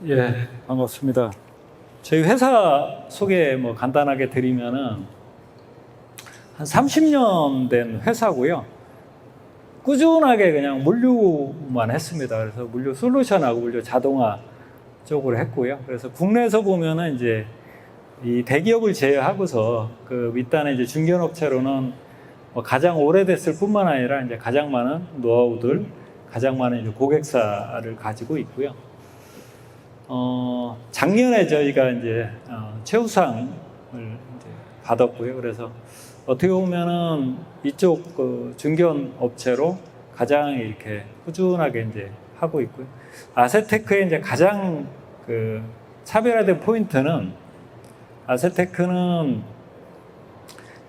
예, 반갑습니다. 저희 회사 소개 간단하게 드리면은 한 30년 된 회사고요. 꾸준하게 그냥 물류만 했습니다. 그래서 물류 솔루션하고 물류 자동화 쪽으로 했고요. 그래서 국내에서 보면은 이제 이 대기업을 제외하고서 그 밑단에 이제 중견업체로는 가장 오래됐을 뿐만 아니라 이제 가장 많은 노하우들, 가장 많은 이제 고객사를 가지고 있고요. 작년에 저희가 이제 최우상을 이제 받았고요. 그래서 어떻게 보면은 이쪽 그 중견 업체로 가장 이렇게 꾸준하게 이제 하고 있고요. 아세테크의 이제 가장 그 차별화된 포인트는 아세테크는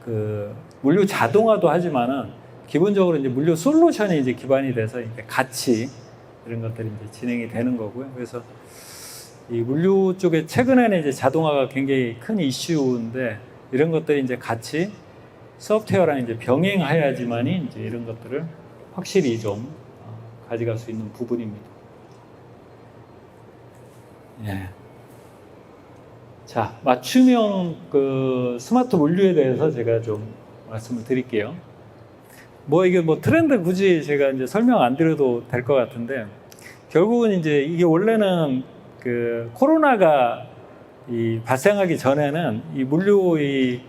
그 물류 자동화도 하지만은 기본적으로 이제 물류 솔루션이 이제 기반이 돼서 이제 같이 이런 것들이 이제 진행이 되는 거고요. 그래서 이 물류 쪽에 최근에는 이제 자동화가 굉장히 큰 이슈인데 이런 것들이 이제 같이 소프트웨어랑 이제 병행해야지만이 이제 이런 것들을 확실히 좀 가져갈 수 있는 부분입니다. 예. 자, 맞춤형 그 스마트 물류에 대해서 제가 좀 말씀을 드릴게요. 이게 트렌드 굳이 제가 이제 설명 안 드려도 될 것 같은데 결국은 이제 이게 원래는 그 코로나가 발생하기 전에는 이 물류 이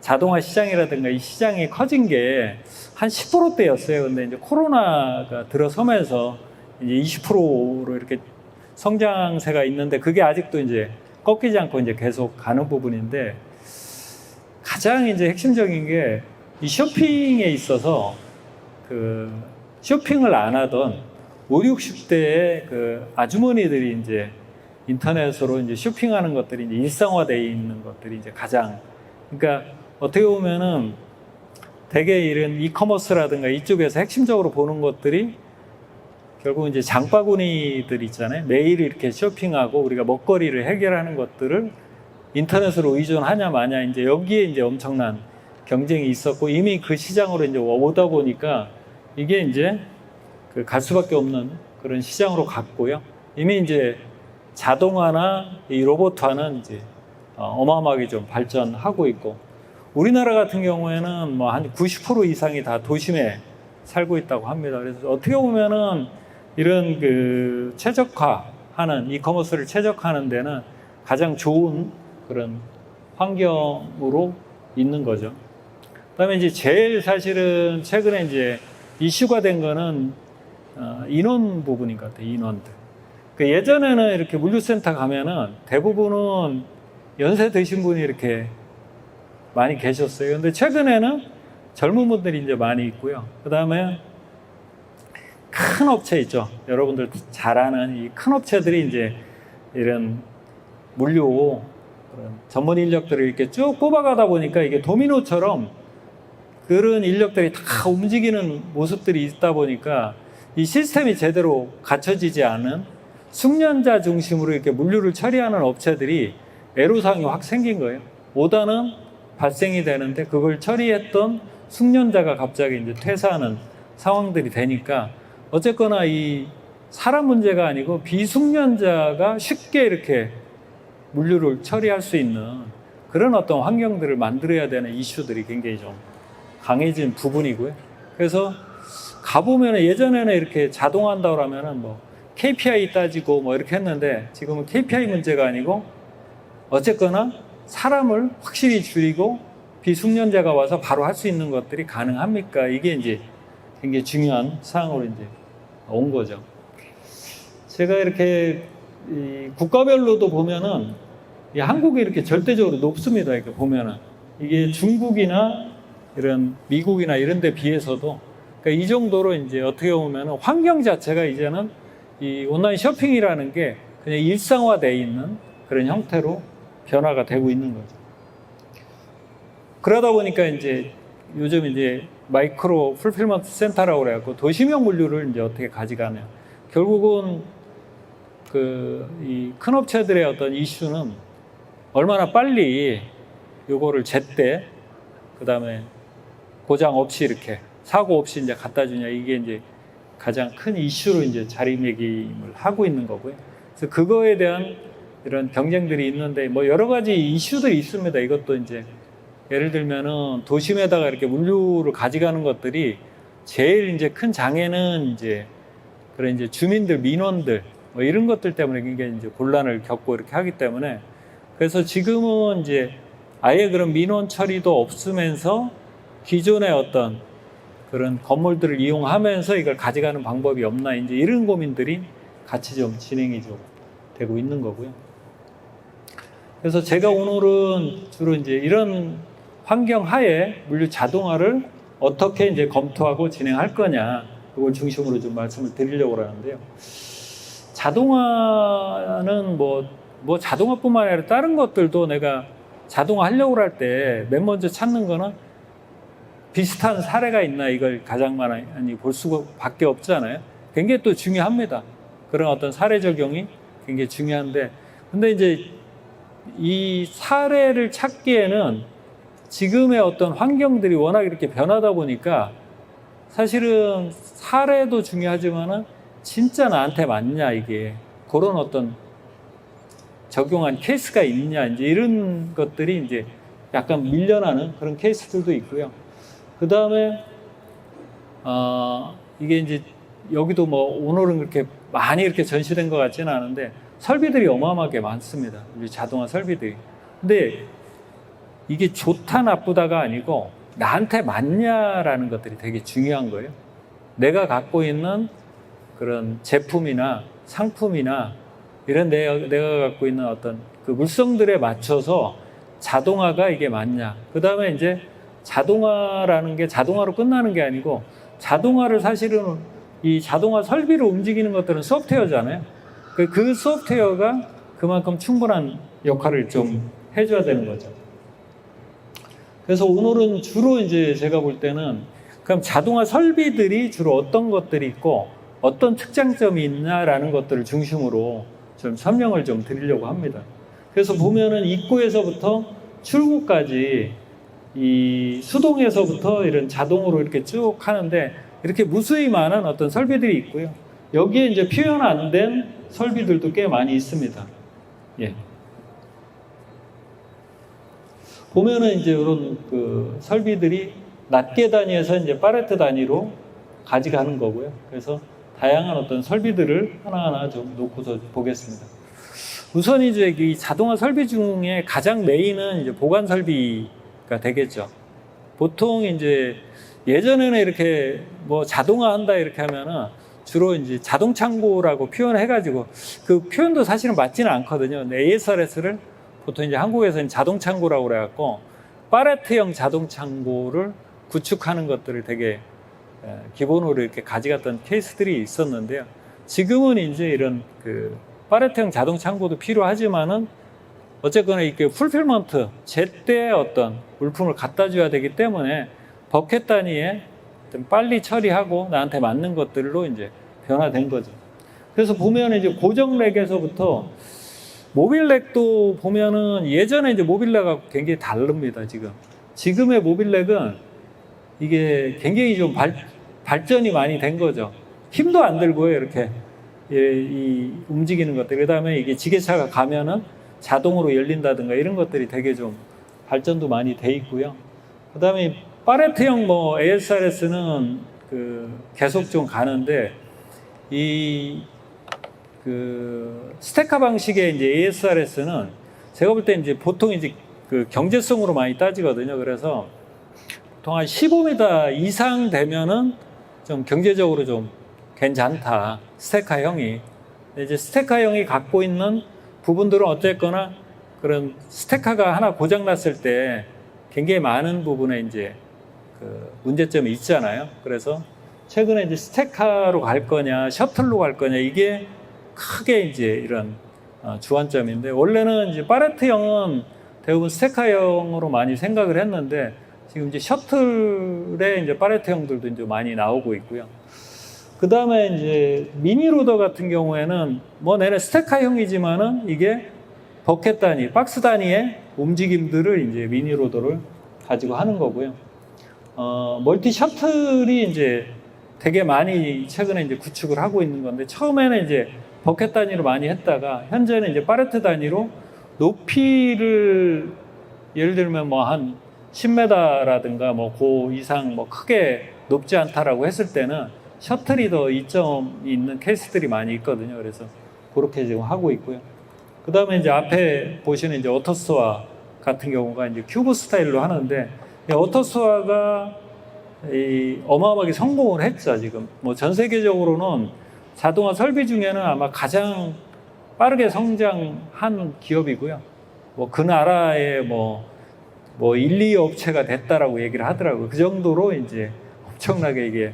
자동화 시장이라든가 이 시장이 커진 게 한 10%대였어요. 근데 이제 코로나가 들어서면서 이제 20%로 이렇게 성장세가 있는데 그게 아직도 이제 꺾이지 않고 이제 계속 가는 부분인데 가장 이제 핵심적인 게 이 쇼핑에 있어서 그 쇼핑을 안 하던 5, 60대의 그 아주머니들이 이제 인터넷으로 이제 쇼핑하는 것들이 이제 일상화되어 있는 것들이 이제 가장, 그러니까 어떻게 보면은 되게 이런 이커머스라든가 이쪽에서 핵심적으로 보는 것들이 결국 이제 장바구니들 있잖아요. 매일 이렇게 쇼핑하고 우리가 먹거리를 해결하는 것들을 인터넷으로 의존하냐 마냐 이제 여기에 이제 엄청난 경쟁이 있었고 이미 그 시장으로 이제 오다 보니까 이게 이제 그 갈 수밖에 없는 그런 시장으로 갔고요. 이미 이제 자동화나 이 로봇화는 이제 어마어마하게 좀 발전하고 있고 우리나라 같은 경우에는 한 90% 이상이 다 도심에 살고 있다고 합니다. 그래서 어떻게 보면은 이런 그 최적화하는 이커머스를 최적화하는 데는 가장 좋은 그런 환경으로 있는 거죠. 그다음에 이제 제일 사실은 최근에 이제 이슈가 된 거는 인원 부분인 것 같아요. 인원들. 그 예전에는 이렇게 물류센터 가면은 대부분은 연세 드신 분이 이렇게 많이 계셨어요. 근데 최근에는 젊은 분들이 이제 많이 있고요. 그 다음에 큰 업체 있죠. 여러분들 잘 아는 이 큰 업체들이 이제 이런 물류 전문 인력들을 이렇게 쭉 뽑아가다 보니까 이게 도미노처럼 그런 인력들이 다 움직이는 모습들이 있다 보니까 이 시스템이 제대로 갖춰지지 않은 숙련자 중심으로 이렇게 물류를 처리하는 업체들이 애로사항이 확 생긴 거예요. 오다는 발생이 되는데 그걸 처리했던 숙련자가 갑자기 이제 퇴사하는 상황들이 되니까 어쨌거나 이 사람 문제가 아니고 비숙련자가 쉽게 이렇게 물류를 처리할 수 있는 그런 어떤 환경들을 만들어야 되는 이슈들이 굉장히 좀 강해진 부분이고요. 그래서 가보면 예전에는 이렇게 자동화한다고 하면은 KPI 따지고 이렇게 했는데 지금은 KPI 문제가 아니고 어쨌거나 사람을 확실히 줄이고 비숙련자가 와서 바로 할 수 있는 것들이 가능합니까? 이게 이제 굉장히 중요한 사항으로 이제 온 거죠. 제가 이렇게 국가별로도 보면은 한국이 이렇게 절대적으로 높습니다. 이렇게 보면은 이게 중국이나 이런 미국이나 이런 데 비해서도 그러니까 이 정도로 이제 어떻게 보면은 환경 자체가 이제는 이 온라인 쇼핑이라는 게 그냥 일상화되어 있는 그런 형태로 변화가 되고 있는 거죠. 그러다 보니까 이제 요즘 이제 마이크로 풀필먼트 센터라고 그래갖고 도시명 물류를 이제 어떻게 가져가냐. 결국은 이 큰 업체들의 어떤 이슈는 얼마나 빨리 요거를 제때, 그 다음에 고장 없이 이렇게 사고 없이 이제 갖다 주냐. 이게 이제 가장 큰 이슈로 이제 자리매김을 하고 있는 거고요. 그래서 그거에 대한 이런 경쟁들이 있는데 뭐 여러 가지 이슈들이 있습니다. 이것도 이제 예를 들면은 도심에다가 이렇게 물류를 가져가는 것들이 제일 이제 큰 장애는 이제 그런 이제 주민들, 민원들 뭐 이런 것들 때문에 굉장히 이제 곤란을 겪고 이렇게 하기 때문에 그래서 지금은 이제 아예 그런 민원 처리도 없으면서 기존의 어떤 그런 건물들을 이용하면서 이걸 가져가는 방법이 없나 이제 이런 고민들이 같이 좀 진행이 좀 되고 있는 거고요. 그래서 제가 오늘은 주로 이제 이런 환경 하에 물류 자동화를 어떻게 이제 검토하고 진행할 거냐, 그걸 중심으로 좀 말씀을 드리려고 하는데요. 자동화는 뭐 자동화뿐만 아니라 다른 것들도 내가 자동화 하려고 할 때 맨 먼저 찾는 거는 비슷한 사례가 있나 이걸 가장 많이 볼 수밖에 없잖아요. 굉장히 또 중요합니다. 그런 어떤 사례 적용이 굉장히 중요한데, 근데 이제 이 사례를 찾기에는 지금의 어떤 환경들이 워낙 이렇게 변하다 보니까 사실은 사례도 중요하지만은 진짜 나한테 맞냐 이게 그런 어떤 적용한 케이스가 있냐 이제 이런 것들이 이제 약간 밀려나는 그런 케이스들도 있고요. 그 다음에 이게 이제 여기도 뭐 오늘은 그렇게 많이 이렇게 전시된 것 같지는 않은데 설비들이 어마어마하게 많습니다. 우리 자동화 설비들이. 근데 이게 좋다 나쁘다가 아니고 나한테 맞냐라는 것들이 되게 중요한 거예요. 내가 갖고 있는 그런 제품이나 상품이나 이런 내가 갖고 있는 어떤 그 물성들에 맞춰서 자동화가 이게 맞냐. 그 다음에 이제 자동화라는 게 자동화로 끝나는 게 아니고 자동화를 사실은 이 자동화 설비를 움직이는 것들은 소프트웨어잖아요. 그 소프트웨어가 그만큼 충분한 역할을 좀 해줘야 되는 거죠. 그래서 오늘은 주로 이제 제가 볼 때는 그럼 자동화 설비들이 주로 어떤 것들이 있고 어떤 특장점이 있냐라는 것들을 중심으로 좀 설명을 좀 드리려고 합니다. 그래서 보면은 입구에서부터 출구까지 이 수동에서부터 이런 자동으로 이렇게 쭉 하는데 이렇게 무수히 많은 어떤 설비들이 있고요. 여기에 이제 표현 안 된 설비들도 꽤 많이 있습니다. 예. 보면은 이제 이런 그 설비들이 낱개 단위에서 이제 파레트 단위로 가져가는 거고요. 그래서 다양한 어떤 설비들을 하나하나 좀 놓고서 보겠습니다. 우선 이제 이 자동화 설비 중에 가장 메인은 이제 보관 설비가 되겠죠. 보통 이제 예전에는 이렇게 뭐 자동화 한다 이렇게 하면은 주로 이제 자동 창고라고 표현해가지고 그 표현도 사실은 맞지는 않거든요. ASRS를 보통 이제 한국에서는 자동 창고라고 그래갖고 파레트형 자동 창고를 구축하는 것들을 되게 기본으로 이렇게 가져갔던 케이스들이 있었는데요. 지금은 이제 이런 그 파레트형 자동 창고도 필요하지만은 어쨌거나 이렇게 풀필먼트 제때 어떤 물품을 갖다 줘야 되기 때문에 버켓 단위에 빨리 처리하고 나한테 맞는 것들로 이제 변화된 거죠. 그래서 보면 이제 고정 렉에서부터 모빌 렉도 보면은 예전에 이제 모빌 렉하고 굉장히 다릅니다. 지금의 모빌 렉은 이게 굉장히 좀 발전이 많이 된 거죠. 힘도 안 들고요, 이렇게 이 움직이는 것들. 그 다음에 이게 지게차가 가면은 자동으로 열린다든가 이런 것들이 되게 좀 발전도 많이 돼 있고요. 그 다음에 파레트형 뭐 ASRS는 그 계속 좀 가는데 그 스테카 방식의 이제 ASRS는 제가 볼 때 이제 보통 이제 그 경제성으로 많이 따지거든요. 그래서 보통 한 15m 이상 되면은 좀 경제적으로 좀 괜찮다. 스테카형이. 이제 스테카형이 갖고 있는 부분들은 어쨌거나 그런 스테카가 하나 고장났을 때 굉장히 많은 부분에 이제 그 문제점이 있잖아요. 그래서 최근에 이제 스테카로 갈 거냐, 셔틀로 갈 거냐, 이게 크게 이제 이런 주안점인데, 원래는 이제 파레트형은 대부분 스테카형으로 많이 생각을 했는데, 지금 이제 셔틀의 이제 파레트형들도 이제 많이 나오고 있고요. 그 다음에 이제 미니로더 같은 경우에는 뭐 내내 스테카형이지만은 이게 버켓 단위, 박스 단위의 움직임들을 이제 미니로더를 가지고 하는 거고요. 멀티 셔틀이 이제 되게 많이 최근에 이제 구축을 하고 있는 건데, 처음에는 이제 버켓 단위로 많이 했다가 현재는 이제 파레트 단위로 높이를 예를 들면 뭐 한 10m라든가 뭐 그 이상 뭐 크게 높지 않다라고 했을 때는 셔틀이 더 이점이 있는 케이스들이 많이 있거든요. 그래서 그렇게 지금 하고 있고요. 그 다음에 이제 앞에 보시는 이제 오토스토어 같은 경우가 이제 큐브 스타일로 하는데, 오토스토어가 어마어마하게 성공을 했죠. 지금 뭐 전 세계적으로는 자동화 설비 중에는 아마 가장 빠르게 성장한 기업이고요. 뭐 그 나라의 뭐 1, 2 업체가 됐다라고 얘기를 하더라고요. 그 정도로 이제 엄청나게 이게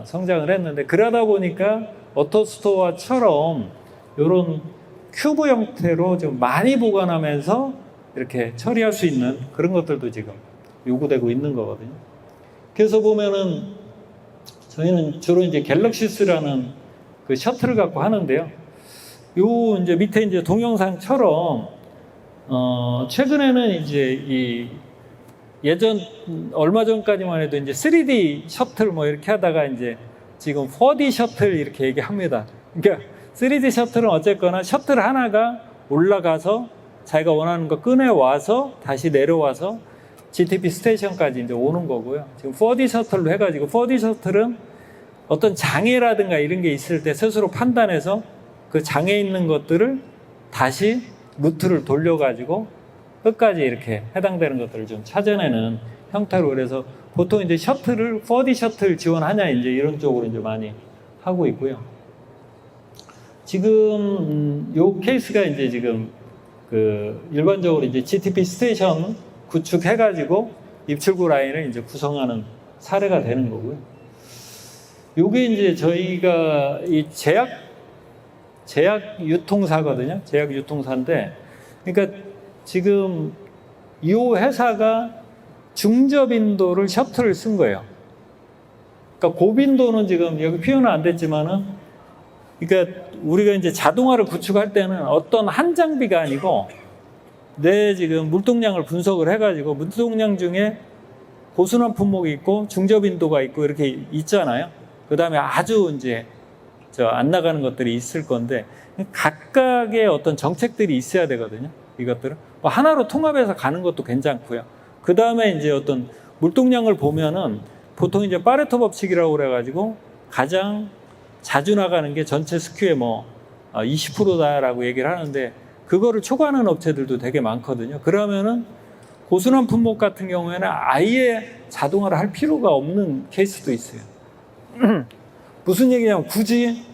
성장을 했는데, 그러다 보니까 오토스토어처럼 이런 큐브 형태로 좀 많이 보관하면서 이렇게 처리할 수 있는 그런 것들도 지금 요구되고 있는 거거든요. 그래서 보면은 저희는 주로 이제 갤럭시스라는 그 셔틀을 갖고 하는데요. 요 이제 밑에 이제 동영상처럼 최근에는 이제 이 예전 얼마 전까지만 해도 이제 3D 셔틀 뭐 이렇게 하다가 이제 지금 4D 셔틀 이렇게 얘기합니다. 그러니까 3D 셔틀은 어쨌거나 셔틀 하나가 올라가서 자기가 원하는 거 꺼내와서 다시 내려와서 GTP 스테이션까지 이제 오는 거고요. 지금 4D 셔틀로 해가지고 4D 셔틀은 어떤 장애라든가 이런 게 있을 때 스스로 판단해서 그 장애 있는 것들을 다시 루트를 돌려가지고 끝까지 이렇게 해당되는 것들을 좀 찾아내는 형태로, 그래서 보통 이제 셔틀을 4D 셔틀 지원하냐 이제 이런 쪽으로 이제 많이 하고 있고요. 지금 요 케이스가 이제 지금 그 일반적으로 이제 GTP 스테이션 구축해가지고 입출구 라인을 이제 구성하는 사례가 되는 거고요. 요게 이제 저희가 이 제약 유통사거든요. 제약 유통사인데, 그러니까 지금 이 회사가 중저빈도를 셔틀을 쓴 거예요. 그러니까 고빈도는 지금 여기 표현은 안 됐지만은, 그러니까 우리가 이제 자동화를 구축할 때는 어떤 한 장비가 아니고 내 지금 물동량을 분석을 해가지고 물동량 중에 고순환 품목이 있고 중저빈도가 있고 이렇게 있잖아요. 그 다음에 아주 이제 안 나가는 것들이 있을 건데, 각각의 어떤 정책들이 있어야 되거든요. 이것들은 뭐 하나로 통합해서 가는 것도 괜찮고요. 그 다음에 이제 어떤 물동량을 보면은 보통 이제 파레토 법칙이라고 그래가지고 가장 자주 나가는 게 전체 스큐의 뭐 20%다라고 얘기를 하는데, 그거를 초과하는 업체들도 되게 많거든요. 그러면은 고순환 품목 같은 경우에는 아예 자동화를 할 필요가 없는 케이스도 있어요. 무슨 얘기냐면, 굳이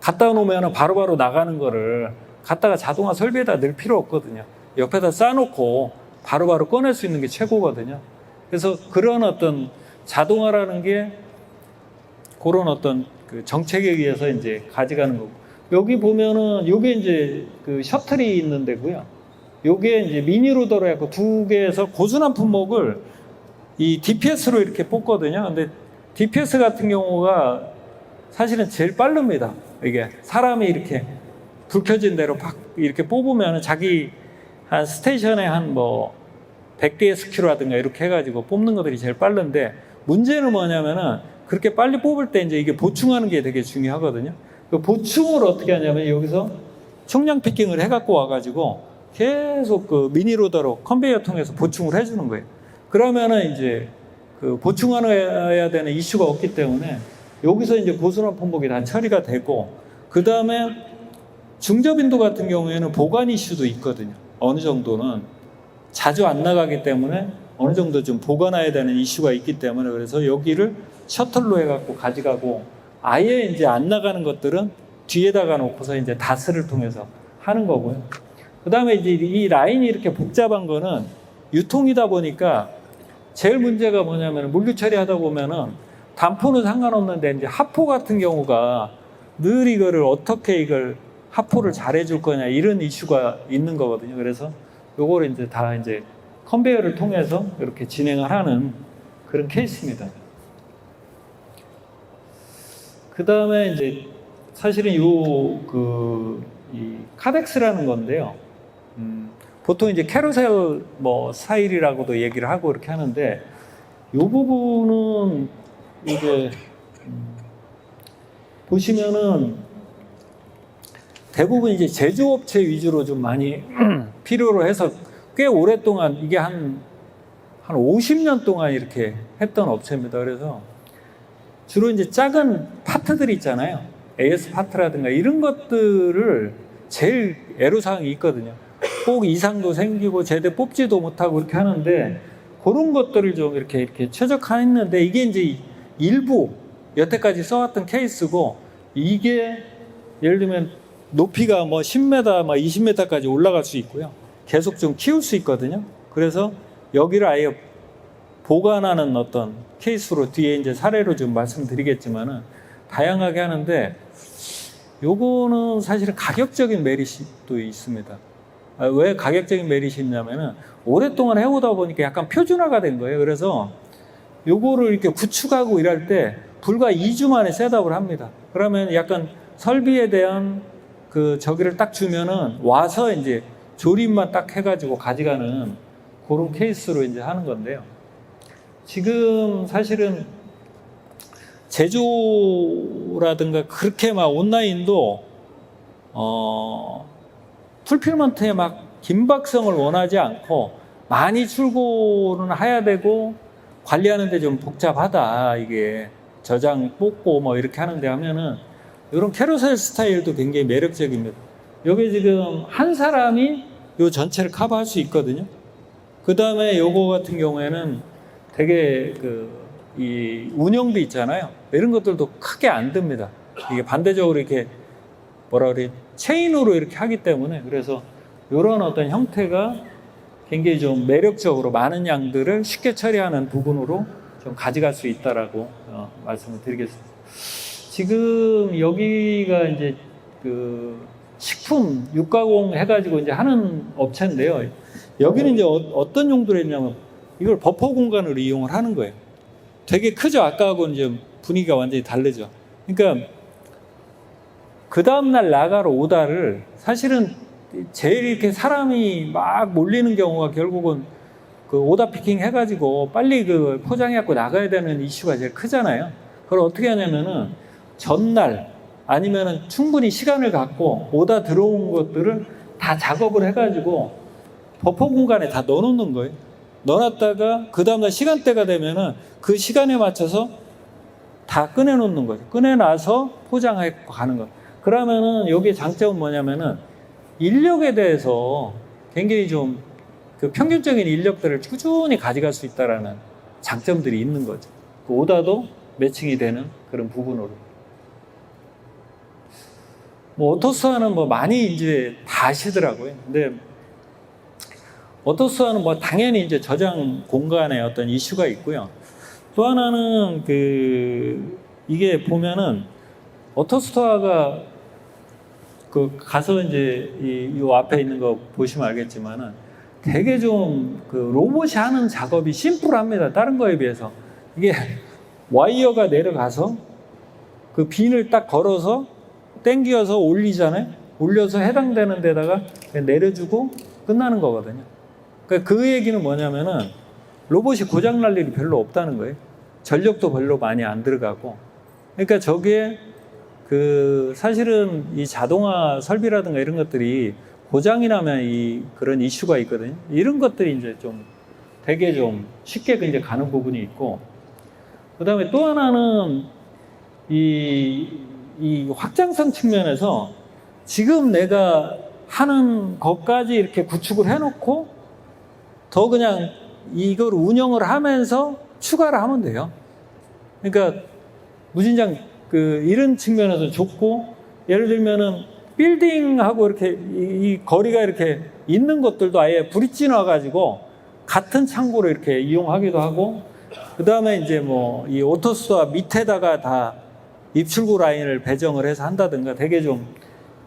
갖다 놓으면 바로바로 나가는 거를 갖다가 자동화 설비에다 넣을 필요 없거든요. 옆에다 쌓아놓고 바로바로 꺼낼 수 있는 게 최고거든요. 그래서 그런 어떤 자동화라는 게 그런 어떤 그 정책에 의해서 이제 가져가는 거고, 여기 보면은 요게 이제 그 셔틀이 있는 데고요. 요게 이제 미니로더로 해갖고 두 개에서 고순환 품목을 이 DPS로 이렇게 뽑거든요. 근데 DPS 같은 경우가 사실은 제일 빠릅니다. 이게 사람이 이렇게 불 켜진 대로 팍 이렇게 뽑으면 자기 한 스테이션에 한 뭐 100개의 스큐라든가 이렇게 해가지고 뽑는 것들이 제일 빠른데, 문제는 뭐냐면은 그렇게 빨리 뽑을 때 이제 이게 보충하는 게 되게 중요하거든요. 그 보충을 어떻게 하냐면, 여기서 총량 피킹을 해갖고 와가지고 계속 그 미니로더로 컨베이어 통해서 보충을 해주는 거예요. 그러면은 이제 그 보충해야 되는 이슈가 없기 때문에 여기서 이제 고순환 품목이 다 처리가 되고, 그 다음에 중저빈도 같은 경우에는 보관 이슈도 있거든요. 어느 정도는 자주 안 나가기 때문에 어느 정도 좀 보관해야 되는 이슈가 있기 때문에, 그래서 여기를 셔틀로 해갖고 가져가고, 아예 이제 안 나가는 것들은 뒤에다가 놓고서 이제 다스를 통해서 하는 거고요. 그 다음에 이제 이 라인이 이렇게 복잡한 거는 유통이다 보니까 제일 문제가 뭐냐면, 물류 처리하다 보면은 단포는 상관없는데 이제 하포 같은 경우가 늘 이거를 어떻게 이걸 하포를 잘해줄 거냐 이런 이슈가 있는 거거든요. 그래서 요거를 이제 다 이제 컨베이어를 통해서 이렇게 진행을 하는 그런 케이스입니다. 그 다음에 이제 사실은 이 카덱스라는 건데요. 보통 이제 캐러셀 뭐 스타일이라고도 얘기를 하고 이렇게 하는데, 이 부분은 이제 보시면은 대부분 이제 제조업체 위주로 좀 많이 필요로 해서 꽤 오랫동안 이게 한 50년 동안 이렇게 했던 업체입니다. 그래서 주로 이제 작은 파트들이 있잖아요. AS 파트라든가 이런 것들을 제일 애로사항이 있거든요. 꼭 이상도 생기고 제대로 뽑지도 못하고 이렇게 하는데 그런 것들을 좀 이렇게 최적화했는데 이게 이제 일부 여태까지 써왔던 케이스고 이게 예를 들면 높이가 뭐 10m, 20m까지 올라갈 수 있고요. 계속 좀 키울 수 있거든요. 그래서 여기를 아예 보관하는 어떤 케이스로 뒤에 이제 사례로 좀 말씀드리겠지만은 다양하게 하는데 요거는 사실은 가격적인 메리트도 있습니다. 왜 가격적인 메리트이 있냐면은 오랫동안 해오다 보니까 약간 표준화가 된 거예요. 그래서 요거를 이렇게 구축하고 일할 때 불과 2주 만에 셋업을 합니다. 그러면 약간 설비에 대한 저기를 딱 주면은 와서 이제 조립만 딱 해가지고 가져가는 그런 케이스로 이제 하는 건데요. 지금 사실은 제조라든가 그렇게 막 온라인도 풀필먼트에 막 긴박성을 원하지 않고 많이 출고는 해야 되고 관리하는데 좀 복잡하다. 이게 저장 뽑고 뭐 이렇게 하는데 하면은 이런 캐러셀 스타일도 굉장히 매력적입니다. 여기 지금 한 사람이 요 전체를 커버할 수 있거든요. 그 다음에 요거 같은 경우에는 되게 이 운영도 있잖아요. 이런 것들도 크게 안 듭니다. 이게 반대적으로 이렇게 체인으로 이렇게 하기 때문에 그래서 이런 어떤 형태가 굉장히 좀 매력적으로 많은 양들을 쉽게 처리하는 부분으로 좀 가져갈 수 있다라고 말씀을 드리겠습니다. 지금 여기가 이제 식품 육가공 해가지고 이제 하는 업체인데요. 여기는 이제 어떤 용도로 했냐면 이걸 버퍼 공간으로 이용을 하는 거예요. 되게 크죠. 아까하고는 이제 분위기가 완전히 다르죠. 그러니까 그 다음날 나가러 오다를 사실은 제일 이렇게 사람이 막 몰리는 경우가 결국은 오다 피킹 해가지고 빨리 포장해갖고 나가야 되는 이슈가 제일 크잖아요. 그걸 어떻게 하냐면은 전날 아니면은 충분히 시간을 갖고 오다 들어온 것들을 다 작업을 해가지고 버퍼 공간에 다 넣어놓는 거예요. 넣어놨다가 그 다음날 시간대가 되면은 그 시간에 맞춰서 다 꺼내놓는 거죠. 꺼내놔서 포장하고 가는 거. 그러면은 여기에 장점은 뭐냐면은 인력에 대해서 굉장히 좀 평균적인 인력들을 꾸준히 가져갈 수 있다라는 장점들이 있는 거죠. 오다도 매칭이 되는 그런 부분으로. 오토스와는 많이 이제 다 아시더라고요. 근데 오토스와는 당연히 이제 저장 공간에 어떤 이슈가 있고요. 또 하나는 이게 보면은 오토스토어가 가서 이제 이 앞에 있는 거 보시면 알겠지만은 되게 좀 로봇이 하는 작업이 심플합니다. 다른 거에 비해서. 이게 와이어가 내려가서 그 빈을 딱 걸어서 당겨서 올리잖아요. 올려서 해당되는 데다가 내려주고 끝나는 거거든요. 그러니까 그 얘기는 뭐냐면은 로봇이 고장날 일이 별로 없다는 거예요. 전력도 별로 많이 안 들어가고. 그러니까 저게 사실은 이 자동화 설비라든가 이런 것들이 고장이 나면 그런 이슈가 있거든요. 이런 것들이 이제 좀 되게 좀 쉽게 이제 가는 부분이 있고, 그 다음에 또 하나는 이 확장성 측면에서 지금 내가 하는 것까지 이렇게 구축을 해놓고 더 그냥 이걸 운영을 하면서 추가를 하면 돼요. 그러니까 무진장 이런 측면에서 좋고, 예를 들면은 빌딩하고 이렇게 이 거리가 이렇게 있는 것들도 아예 브릿지 놔가지고 같은 창고로 이렇게 이용하기도 하고, 그 다음에 이제 이 오토스토어 밑에다가 다 입출구 라인을 배정을 해서 한다든가 되게 좀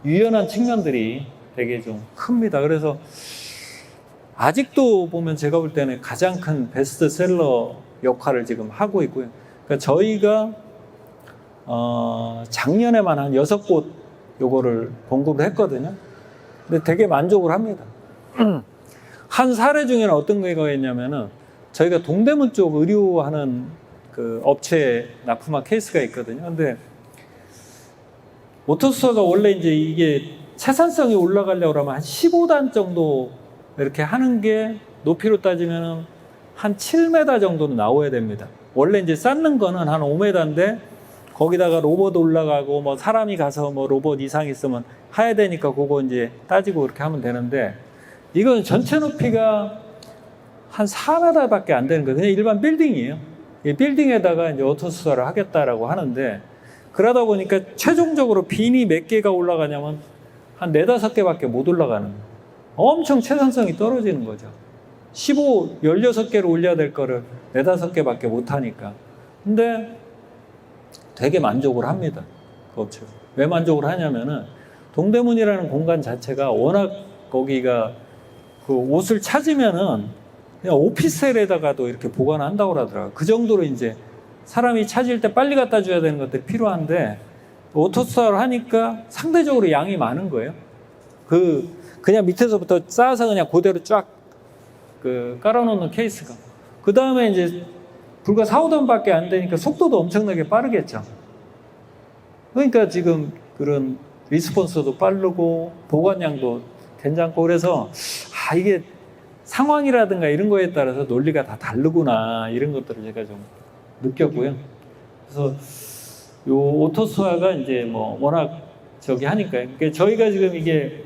유연한 측면들이 되게 좀 큽니다. 그래서 아직도 보면 제가 볼 때는 가장 큰 베스트셀러 역할을 지금 하고 있고요. 그러니까 저희가 작년에만 한 6곳 요거를 공급을 했거든요. 근데 되게 만족을 합니다. 한 사례 중에는 어떤 거가 있냐면은 저희가 동대문 쪽 의류하는 업체에 납품한 케이스가 있거든요. 근데 오토스토어가 원래 이제 이게 채산성이 올라가려고 그러면 한 15단 정도 이렇게 하는 게 높이로 따지면 한 7m 정도는 나와야 됩니다. 원래 이제 쌓는 거는 한 5m인데 거기다가 로봇 올라가고 뭐 사람이 가서 뭐 로봇 이상 있으면 해야 되니까 그거 이제 따지고 그렇게 하면 되는데 이건 전체 높이가 한 4m밖에 안 되는 거예요. 그냥 일반 빌딩이에요. 이 빌딩에다가 이제 오토스토어를 하겠다라고 하는데 그러다 보니까 최종적으로 빈이 몇 개가 올라가냐면 한 4-5개밖에 못 올라가는 거예요. 엄청 채산성이 떨어지는 거죠. 16개를 올려야 될 거를 4-5개밖에 못 하니까. 근데 되게 만족을 합니다. 그 업체가. 왜 만족을 하냐면은 동대문이라는 공간 자체가 워낙 거기가 그 옷을 찾으면은 그냥 오피스텔에다가도 이렇게 보관한다고 그러더라고요. 그 정도로 이제 사람이 찾을 때 빨리 갖다 줘야 되는 것들이 필요한데 오토스토어를 하니까 상대적으로 양이 많은 거예요. 그냥 밑에서부터 쌓아서 그냥 그대로 쫙 깔아놓는 케이스가. 그 다음에 이제 불과 4-5단밖에 안 되니까 속도도 엄청나게 빠르겠죠. 그러니까 지금 그런 리스폰스도 빠르고 보관량도 괜찮고 그래서 이게 상황이라든가 이런 거에 따라서 논리가 다 다르구나 이런 것들을 제가 좀 느꼈고요. 그래서 요 오토스토어가 이제 뭐 워낙 저기 하니까 그러니까 저희가 지금 이게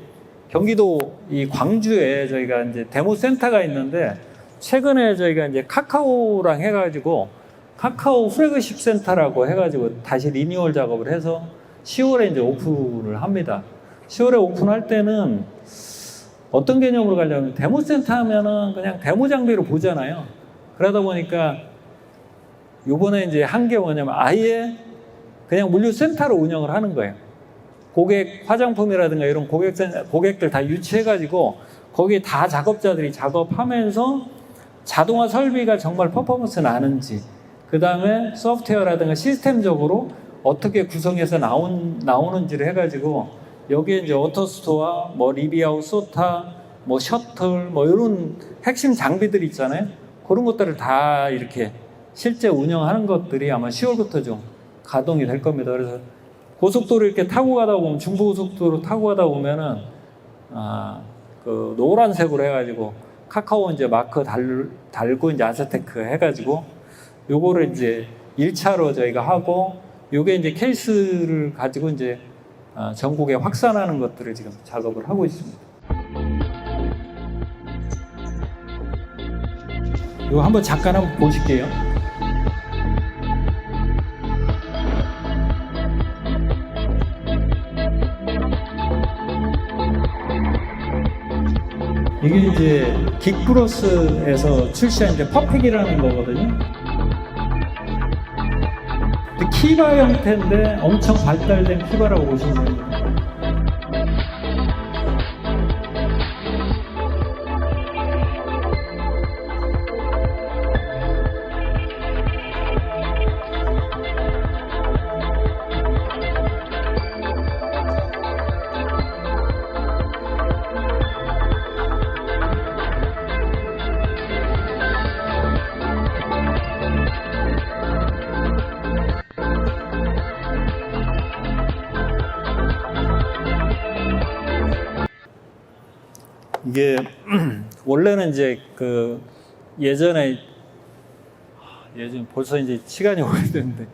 경기도 이 광주에 저희가 이제 데모 센터가 있는데 최근에 저희가 이제 카카오랑 해가지고 카카오 플래그십 센터라고 해가지고 다시 리뉴얼 작업을 해서 10월에 이제 오픈을 합니다. 10월에 오픈할 때는 어떤 개념으로 가려면 데모 센터 하면은 그냥 데모 장비로 보잖아요. 그러다 보니까 요번에 이제 한 게 뭐냐면 아예 그냥 물류 센터로 운영을 하는 거예요. 고객 화장품이라든가 이런 고객들 다 유치해가지고 거기에 다 작업자들이 작업하면서 자동화 설비가 정말 퍼포먼스 나는지 그 다음에 소프트웨어라든가 시스템적으로 어떻게 구성해서 나오는지를 해가지고 여기에 이제 오토스토어, 뭐 리비아웃, 소타, 뭐 셔틀, 뭐 이런 핵심 장비들 있잖아요. 그런 것들을 다 이렇게 실제 운영하는 것들이 아마 10월부터 좀 가동이 될 겁니다. 그래서 고속도로 이렇게 타고 가다 보면 중부고속도로 타고 가다 보면은 그 노란색으로 해가지고 카카오 이제 마크 달고 이제 아세테크 해가지고 요거를 이제 1차로 저희가 하고 요게 이제 케이스를 가지고 이제 전국에 확산하는 것들을 지금 작업을 하고 있습니다. 이거 한번 잠깐 한번 보실게요. 이게 이제 긱플러스에서 출시한 이제 퍼펙이라는 거거든요. 키바 형태인데 엄청 발달된 키바라고 보시면 됩니다. 이게 원래는 이제 그 예전에 벌써 이제 시간이 오래됐는데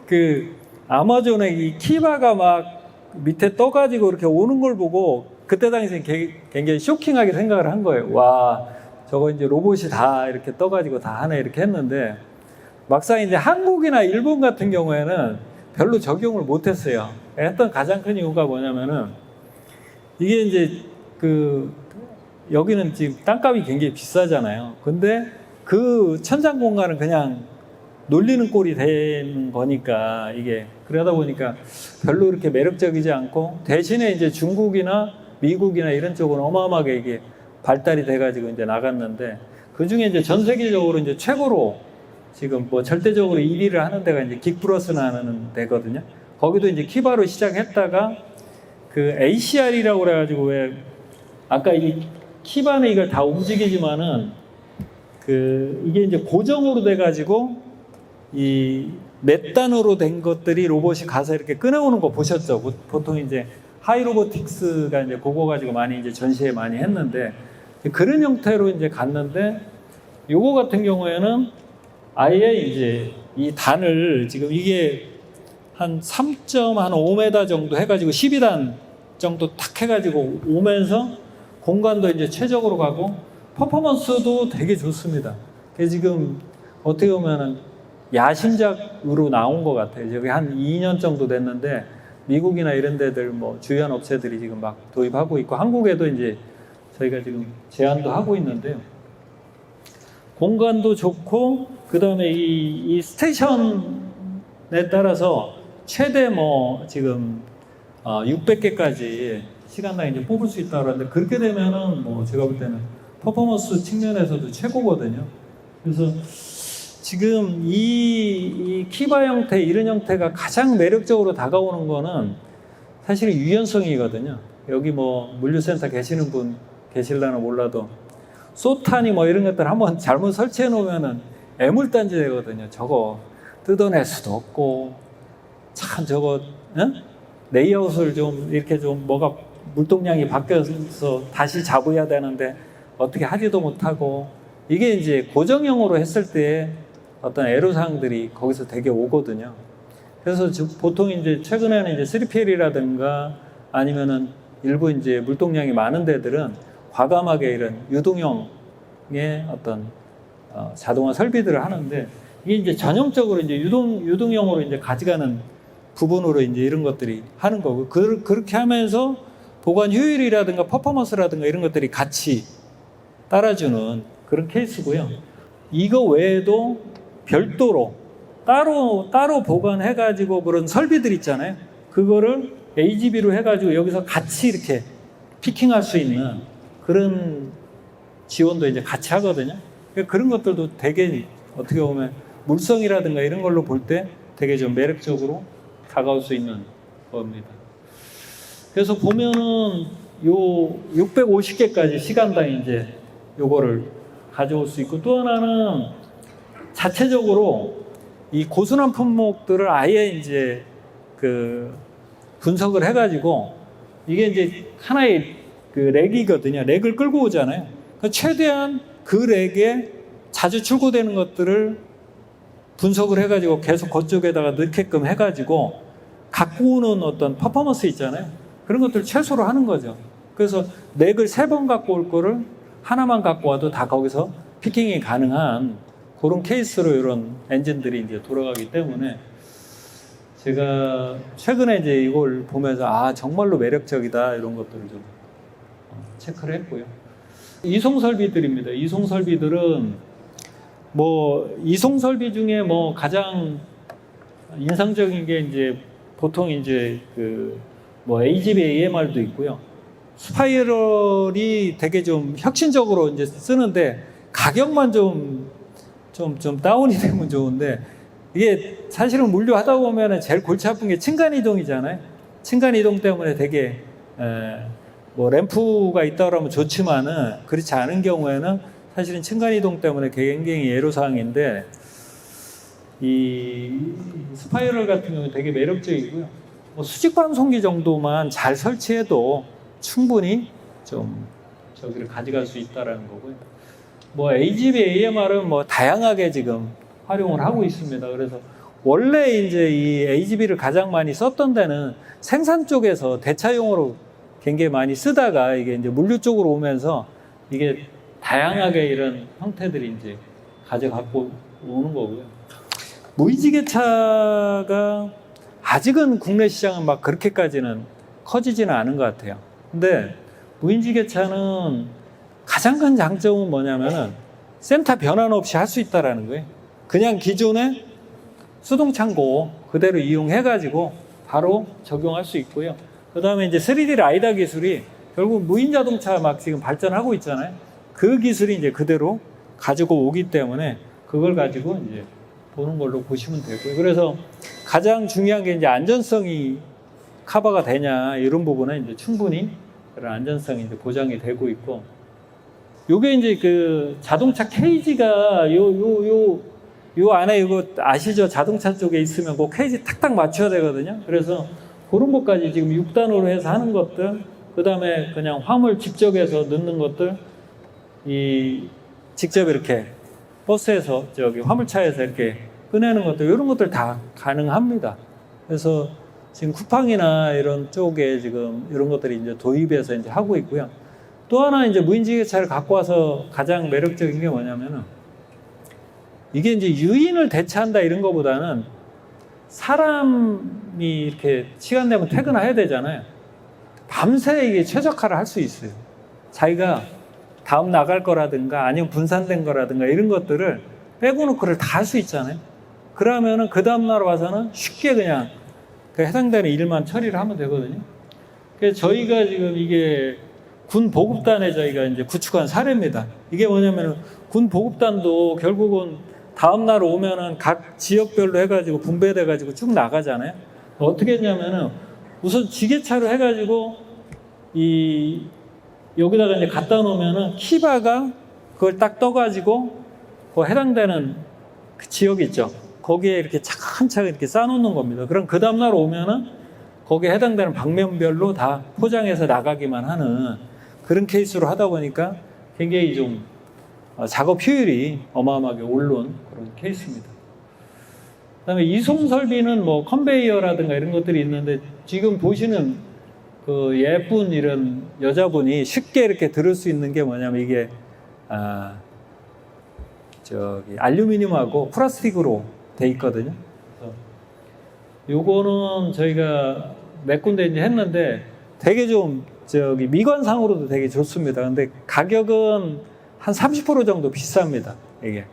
그 아마존에 이 키바가 막 밑에 떠가지고 이렇게 오는 걸 보고 그때 당시에 굉장히 쇼킹하게 생각을 한 거예요. 와, 저거 이제 로봇이 다 이렇게 떠가지고 다 하네 이렇게 했는데 막상 이제 한국이나 일본 같은 경우에는 별로 적용을 못했어요. 했던 가장 큰 이유가 뭐냐면은 이게 이제 여기는 지금 땅값이 굉장히 비싸잖아요. 근데 그 천장 공간은 그냥 놀리는 꼴이 되는 거니까 이게 그러다 보니까 별로 이렇게 매력적이지 않고 대신에 이제 중국이나 미국이나 이런 쪽은 어마어마하게 이게 발달이 돼가지고 이제 나갔는데 그 중에 이제 전 세계적으로 이제 최고로 지금 뭐 절대적으로 1위를 하는 데가 이제 긱플러스라는 데거든요. 거기도 이제 키바로 시작했다가 그 ACR이라고 그래가지고 왜 아까 이 키바는 이걸 다 움직이지만은 이게 이제 고정으로 돼가지고 이 몇 단으로 된 것들이 로봇이 가서 이렇게 꺼내오는 거 보셨죠? 보통 이제 하이로보틱스가 이제 그거 가지고 많이 이제 전시회 많이 했는데 그런 형태로 이제 갔는데 요거 같은 경우에는 아예 이제 이 단을 지금 이게 한 3.5m 정도 해가지고 12단 정도 탁 해가지고 오면서 공간도 이제 최적으로 가고 퍼포먼스도 되게 좋습니다. 그래서 지금 어떻게 보면은 야심작으로 나온 것 같아요. 저기 한 2년 정도 됐는데 미국이나 이런 데들 뭐 주연 업체들이 지금 막 도입하고 있고 한국에도 이제 저희가 지금 제안도 하고 있는데요. 공간도 좋고 그 다음에 이 스테이션에 따라서 최대 뭐 지금 600개까지 시간당 이제 뽑을 수 있다고 하는데 그렇게 되면은 뭐 제가 볼 때는 퍼포먼스 측면에서도 최고거든요. 그래서 지금 이 키바 형태 이런 형태가 가장 매력적으로 다가오는 거는 사실 유연성이거든요. 여기 뭐 물류센터 계시는 분 계실라나 몰라도 소탄이 뭐 이런 것들 한번 잘못 설치해 놓으면은 애물단지 되거든요. 저거 뜯어낼 수도 없고 참 저거 레이아웃을 좀 이렇게 좀 뭐가 물동량이 바뀌어서 다시 잡아야 되는데 어떻게 하지도 못하고 이게 이제 고정형으로 했을 때 어떤 애로사항들이 거기서 되게 오거든요. 그래서 보통 이제 최근에는 이제 3PL이라든가 아니면은 일부 이제 물동량이 많은 데들은 과감하게 이런 유동형의 어떤 자동화 설비들을 하는데 이게 이제 전형적으로 이제 유동형으로 이제 가져가는 부분으로 이제 이런 것들이 하는 거고 그렇게 하면서 보관 효율이라든가 퍼포먼스라든가 이런 것들이 같이 따라주는 그런 케이스고요. 이거 외에도 별도로 따로 보관해가지고 그런 설비들 있잖아요. 그거를 AGV로 해가지고 여기서 같이 이렇게 피킹할 수 있는 그런 지원도 이제 같이 하거든요. 그런 것들도 되게 어떻게 보면 물성이라든가 이런 걸로 볼 때 되게 좀 매력적으로 다가올 수 있는 겁니다. 그래서 보면은 요 650개까지 시간당 이제 요거를 가져올 수 있고 또 하나는 자체적으로 이 고순환 품목들을 아예 이제 그 분석을 해가지고 이게 이제 하나의 그 렉이거든요. 렉을 끌고 오잖아요. 그러니까 최대한 그 렉에 자주 출고되는 것들을 분석을 해가지고 계속 그쪽에다가 넣게끔 해가지고 갖고 오는 어떤 퍼포먼스 있잖아요. 그런 것들을 최소로 하는 거죠. 그래서 렉을 3번 갖고 올 거를 하나만 갖고 와도 다 거기서 피킹이 가능한 그런 케이스로 이런 엔진들이 이제 돌아가기 때문에 제가 최근에 이제 이걸 보면서 정말로 매력적이다 이런 것들을 좀 체크를 했고요. 이송 설비들입니다. 이송 설비들은 뭐 이송 설비 중에 뭐 가장 인상적인 게 이제 보통 이제 그 뭐 AGV AMR도 있고요. 스파이럴이 되게 좀 혁신적으로 이제 쓰는데 가격만 좀 다운이 되면 좋은데 이게 사실은 물류하다 보면은 제일 골치 아픈 게 층간 이동이잖아요. 층간 이동 때문에 되게 뭐 램프가 있다 그러면 좋지만은 그렇지 않은 경우에는 사실은 층간 이동 때문에 굉장히 애로사항인데 이 스파이럴 같은 경우는 되게 매력적이고요. 뭐 수직 방송기 정도만 잘 설치해도 충분히 좀 저기를 가져갈 수 있다라는 거고요. 뭐 AGV AMR은 뭐 다양하게 지금 활용을 하고 있습니다. 그래서 원래 이제 이 AGV를 가장 많이 썼던 데는 생산 쪽에서 대차용으로 굉장히 많이 쓰다가 이게 이제 물류 쪽으로 오면서 이게 다양하게 이런 형태들이 이제 가져갖고 오는 거고요. 무인지게차가 아직은 국내 시장은 막 그렇게까지는 커지지는 않은 것 같아요. 근데 무인지게차는 가장 큰 장점은 뭐냐면은 센터 변환 없이 할 수 있다라는 거예요. 그냥 기존의 수동창고 그대로 이용해가지고 바로 적용할 수 있고요. 그 다음에 이제 3D 라이다 기술이 결국 무인 자동차 막 지금 발전하고 있잖아요. 그 기술이 이제 그대로 가지고 오기 때문에 그걸 가지고 이제 보는 걸로 보시면 되고요. 그래서 가장 중요한 게 이제 안전성이 커버가 되냐 이런 부분은 이제 충분히 그런 안전성이 이제 보장이 되고 있고, 요게 이제 그 자동차 케이지가 요 안에 이거 아시죠? 자동차 쪽에 있으면 그 케이지 탁탁 맞춰야 되거든요. 그래서 그런 것까지 지금 6단으로 해서 하는 것들, 그 다음에 그냥 화물 직접해서 넣는 것들, 직접 이렇게 버스에서 화물차에서 이렇게 꺼내는 것들, 이런 것들 다 가능합니다. 그래서 지금 쿠팡이나 이런 쪽에 지금 이런 것들이 이제 도입해서 이제 하고 있고요. 또 하나 이제 무인지게차를 갖고 와서 가장 매력적인 게 뭐냐면은, 이게 이제 유인을 대체한다 이런 것보다는 사람이 이렇게 시간 되면 퇴근해야 되잖아요. 밤새 이게 최적화를 할 수 있어요. 자기가 다음 나갈 거라든가 아니면 분산된 거라든가 이런 것들을 빼고 놓고를 다 할 수 있잖아요. 그러면은 그 다음날 와서는 쉽게 그냥 그 해당되는 일만 처리를 하면 되거든요. 그래서 저희가 지금 이게 군 보급단에 저희가 이제 구축한 사례입니다. 이게 뭐냐면은 군 보급단도 결국은 다음날 오면은 각 지역별로 해가지고 분배돼가지고 쭉 나가잖아요. 어떻게 했냐면은 우선 지게차로 해가지고 여기다가 이제 갖다 놓으면은 키바가 그걸 딱 떠가지고 그 해당되는 그 지역 있죠. 거기에 이렇게 차근차근 이렇게 쌓아놓는 겁니다. 그럼 그 다음날 오면은 거기에 해당되는 방면별로 다 포장해서 나가기만 하는 그런 케이스로 하다 보니까 굉장히 좀 작업 효율이 어마어마하게 오른 그런 케이스입니다. 그 다음에 이송 설비는 뭐 컨베이어라든가 이런 것들이 있는데 지금 보시는 그 예쁜 이런 여자분이 쉽게 이렇게 들을 수 있는 게 뭐냐면 이게 알루미늄하고 플라스틱으로 돼 있거든요. 그래서 요거는 저희가 몇 군데 이제 했는데 되게 좀 미관상으로도 되게 좋습니다. 근데 가격은 한 30% 정도 비쌉니다. 이게.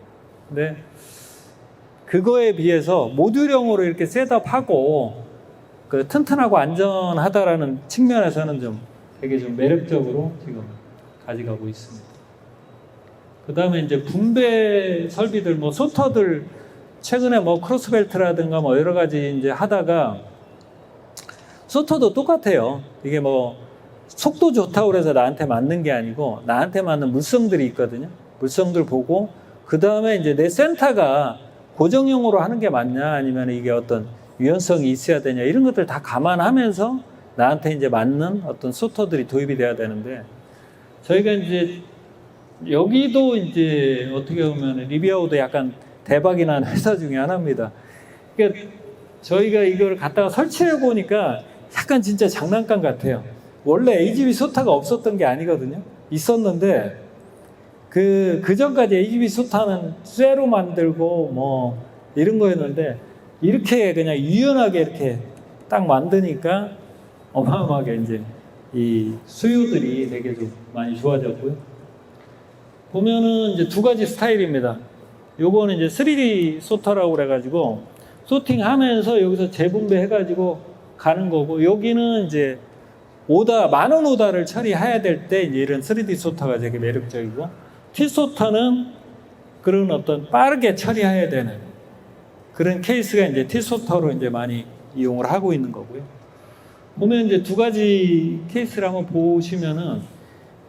근데 그거에 비해서 모듈형으로 이렇게 셋업하고 그 튼튼하고 안전하다라는 측면에서는 좀 되게 좀 매력적으로 지금 가져가고 있습니다. 그 다음에 이제 분배 설비들, 뭐 소터들 최근에 뭐 크로스벨트라든가 뭐 여러 가지 이제 하다가 소터도 똑같아요. 이게 뭐 속도 좋다고 그래서 나한테 맞는 게 아니고 나한테 맞는 물성들이 있거든요. 물성들 보고 그 다음에 이제 내 센터가 고정형으로 하는 게 맞냐 아니면 이게 어떤 유연성이 있어야 되냐 이런 것들 다 감안하면서 나한테 이제 맞는 어떤 소터들이 도입이 돼야 되는데 저희가 이제 여기도 이제 어떻게 보면 리비아우도 약간 대박이 난 회사 중에 하나입니다. 그러니까 저희가 이걸 갖다가 설치해 보니까 약간 진짜 장난감 같아요. 원래 AGV 소타가 없었던 게 아니거든요. 있었는데 그 전까지 AGV 소타는 쇠로 만들고 뭐 이런 거였는데 이렇게 그냥 유연하게 이렇게 딱 만드니까 어마어마하게 이제 이 수요들이 되게 좀 많이 좋아졌고요. 보면은 이제 두 가지 스타일입니다. 요거는 이제 3D 소터라고 그래가지고 소팅하면서 여기서 재분배해가지고 가는 거고 여기는 이제 만원 오다를 처리해야 될 때 이제 이런 3D 소터가 되게 매력적이고 T 소터는 그런 어떤 빠르게 처리해야 되는 그런 케이스가 이제 T 소터로 이제 많이 이용을 하고 있는 거고요. 보면 이제 두 가지 케이스를 한번 보시면은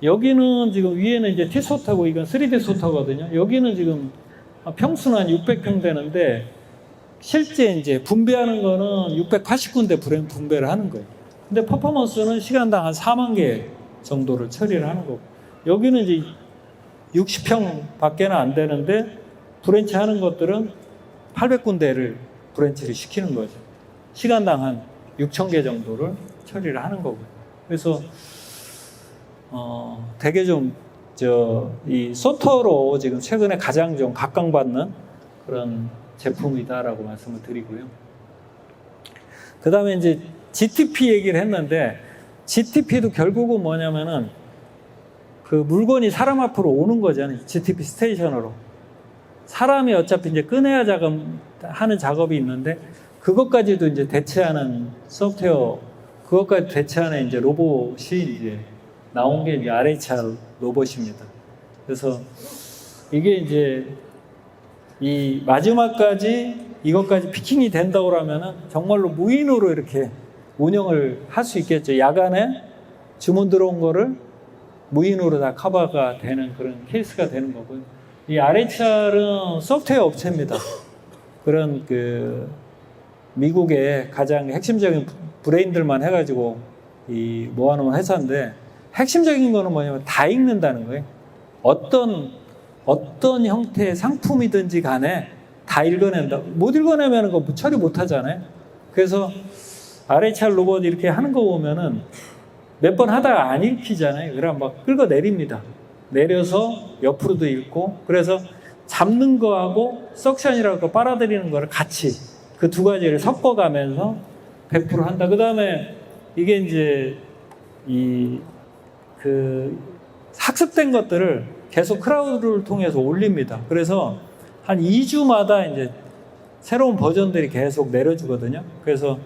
여기는 지금 위에는 이제 T 소터고 이건 3D 소터거든요. 여기는 지금 평수는 한 600평 되는데 실제 이제 분배하는 거는 680군데 분배를 하는 거예요. 근데 퍼포먼스는 시간당 한 4만 개 정도를 처리를 하는 거고 여기는 이제 60평 밖에는 안 되는데 브랜치 하는 것들은 800군데를 브랜치를 시키는 거죠. 시간당 한 6천 개 정도를 처리를 하는 거고요. 그래서 되게 좀 이 소터로 지금 최근에 가장 좀 각광받는 그런 제품이다라고 말씀을 드리고요. 그 다음에 이제 GTP 얘기를 했는데 GTP도 결국은 뭐냐면은 그 물건이 사람 앞으로 오는 거잖아요. GTP 스테이션으로. 사람이 어차피 이제 꺼내야 하는 작업이 있는데 그것까지도 이제 대체하는 소프트웨어, 그것까지 대체하는 이제 로봇이 이제 나온 게 이제 RHR 로봇입니다. 그래서 이게 이제 이 마지막까지 이것까지 피킹이 된다고 하면은 정말로 무인으로 이렇게 운영을 할 수 있겠죠. 야간에 주문 들어온 거를 무인으로 다 커버가 되는 그런 케이스가 되는 거고요. 이 RHR은 소프트웨어 업체입니다. 그런 그 미국의 가장 핵심적인 브레인들만 해가지고 이 모아놓은 회사인데 핵심적인 거는 뭐냐면 다 읽는다는 거예요. 어떤 형태의 상품이든지 간에 다 읽어낸다. 못 읽어내면 그거 처리 못 하잖아요. 그래서 RHR 로봇 이렇게 하는 거 보면은 몇 번 하다가 안 읽히잖아요. 그럼 막 끌고 내립니다. 내려서 옆으로도 읽고, 그래서 잡는 거하고 석션이라고 빨아들이는 거를 같이 그 두 가지를 섞어가면서 100% 한다. 그 다음에 이게 이제 그 학습된 것들을 계속 크라우드를 통해서 올립니다. 그래서 한 2주마다 이제 새로운 버전들이 계속 내려주거든요. 그래서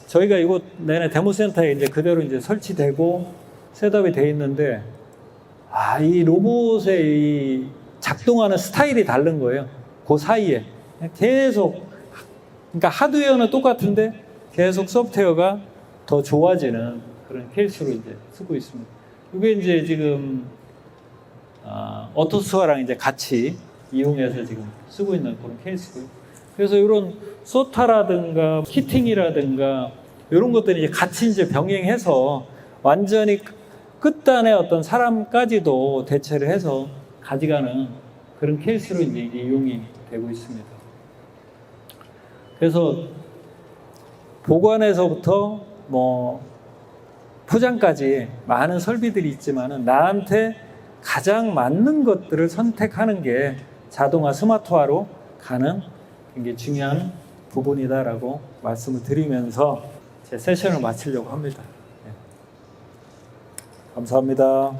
저희가 이곳 내내 데모센터에 이제 그대로 이제 설치되고 셋업이 돼 있는데, 이 로봇의 이 작동하는 스타일이 다른 거예요. 그 사이에 계속, 그러니까 하드웨어는 똑같은데 계속 소프트웨어가 더 좋아지는 그런 케이스로 이제 쓰고 있습니다. 이게 이제 지금 오토스와랑 이제 같이 이용해서 지금 쓰고 있는 그런 케이스고요. 그래서 이런 소타라든가 키팅이라든가 이런 것들이 이제 같이 이제 병행해서 완전히 끝단의 어떤 사람까지도 대체를 해서 가져가는 그런 케이스로 이제 이용이 되고 있습니다. 그래서 보관에서부터 뭐 포장까지 많은 설비들이 있지만은 나한테 가장 맞는 것들을 선택하는 게 자동화 스마트화로 가는 굉장히 중요한 부분이다라고 말씀을 드리면서 제 세션을 마치려고 합니다. 네. 감사합니다.